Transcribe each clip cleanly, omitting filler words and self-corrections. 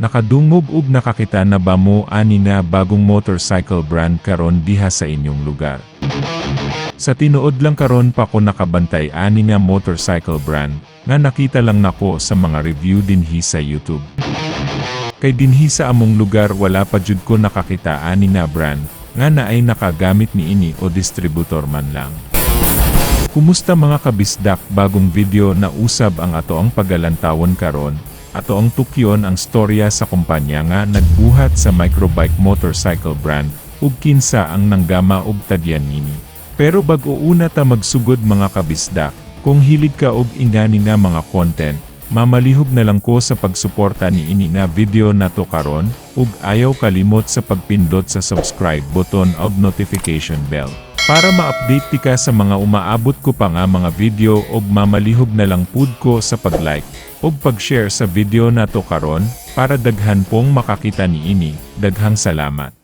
Nakadungog ug nakakita na ba mo ani na bagong motorcycle brand karon diha sa inyong lugar? Sa tinuod lang karon pa ko nakabantay ani nga motorcycle brand, nga nakita lang nako sa mga review dinhi sa YouTube. Kay dinhi sa among lugar wala pa jud ko nakakita ani nga brand, nga naay nakagamit ni ini o distributor man lang. Kumusta mga kabisdak, bagong video na usab ang ato ang pagalantawon karon. Ato ang tukyon ang storya sa kumpanya nga nagbuhat sa microbike motorcycle brand, ug kinsa ang nanggama ug tagyan nini. Pero bag-o una ta magsugod mga kabisdak, kung hilig ka og ingani nga mga content, mamalihog na lang ko sa pagsuporta ni ini nga video nato karon, ug ayaw kalimot sa pagpindot sa subscribe button ug notification bell. Para ma-update ti ka sa mga umaabot ko pa nga mga video ug mamalihog na lang pud ko sa pag-like ug pag-share sa video nato karon, para daghan pong makakita ni ini. Daghang salamat.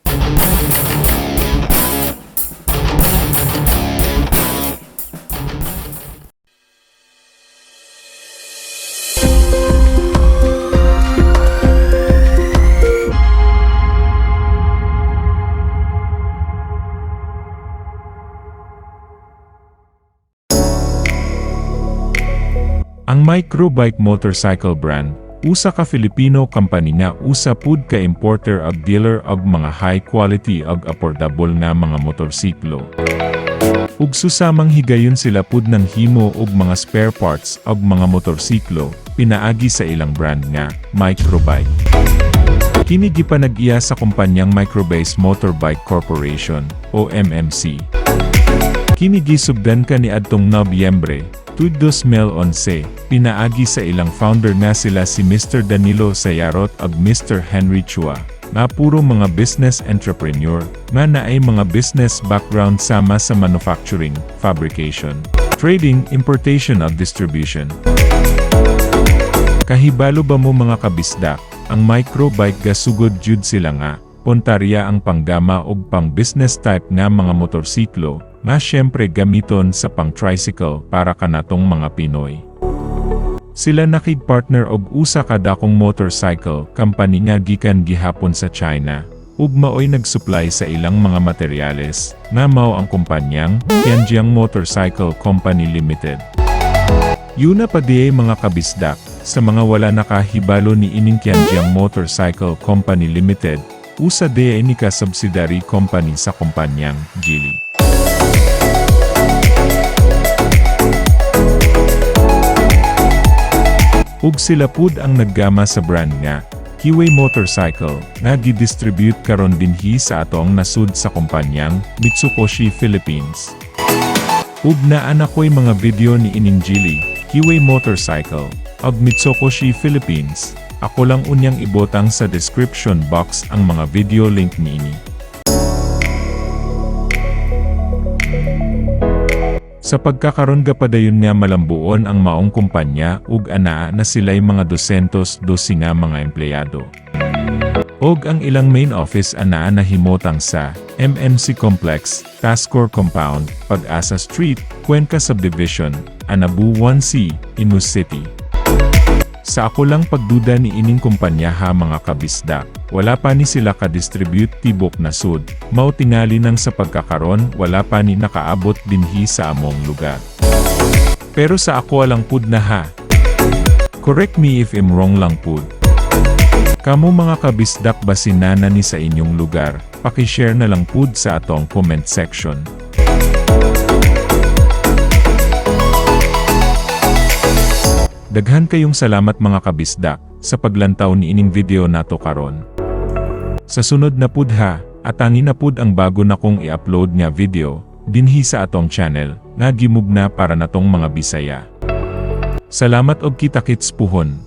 Ang microbike motorcycle brand, usa ka Filipino company nga usa pud ka importer ug dealer og mga high quality ug affordable nga mga motorsiklo. Ug susamang higayon sila pud ng himo og mga spare parts ug mga motorsiklo, pinaagi sa ilang brand nga microbike. Kini gipanag-iya sa kumpanyang Microbase Motorbike Corporation o MMC. Kini gisugdan kaniadtong Nobyembre 2011, pinaagi sa ilang founder nga sila si Mr. Danilo Sayarot ug Mr. Henry Chua, nga puro mga business entrepreneur, nga naay mga business background sama sa manufacturing, fabrication, trading, importation ug distribution. Kahibalo ba mo mga kabisdak, ang microbike gasugod jud sila nga, pontarya ang panggama ug pang business type nga mga motorsiklo, nga syempre gamiton sa pang-tricycle para kanatong mga Pinoy. Sila nakig-partner og usa ka dakong motorcycle company nga gikan gihapon sa China, ug maoy nag-supply sa ilang mga materyales, nga mao ang kumpanyang Tianjiang Motorcycle Company Limited. Yuna pa diay mga kabisdak, sa mga wala nakahibalo ni ining Tianjiang Motorcycle Company Limited, usa diay ni ka subsidiary company sa kumpanyang Geely. Ug sila pud ang naggama sa brand nga Kiway Motorcycle, nga gidistribute karon dinhi sa atong nasud sa kumpanyang Mitsukoshi Philippines. Ug naa na ko'y mga video ni ining Geely, Kiway Motorcycle, ug Mitsukoshi Philippines. Ako lang unyang ibotang sa description box ang mga video link niini. Sa pagkakaron gapadayon nga malambuon ang maong kumpanya ug anaa na sila'y mga 212 nga mga empleyado. Og ang ilang main office anaa na himotang sa MMC Complex, Tascor Compound, Pag-asa Street, Cuenca Subdivision, Anabu 1C, Imus City. Sa ako lang pagduda ni ining kumpanya ha mga kabisdak, wala pa ni sila ka-distribute tibok na sud, mao tingali nang sa pagkakaron wala pa ni nakaabot dinhi sa among lugar. Pero sa ako lang pud na ha. Correct me if I'm wrong lang pud. Kamo mga kabisdak basinana ni sa inyong lugar, paki-share na lang pud sa atong comment section. Daghan kayong salamat mga kabisdak, sa paglantaw ni ining video nato karon. Sa sunod na pud ha, atangin na pud ang bago na kong i-upload nga video, dinhi sa atong channel, nga gimugna para natong mga Bisaya. Salamat og kita-kits puhon.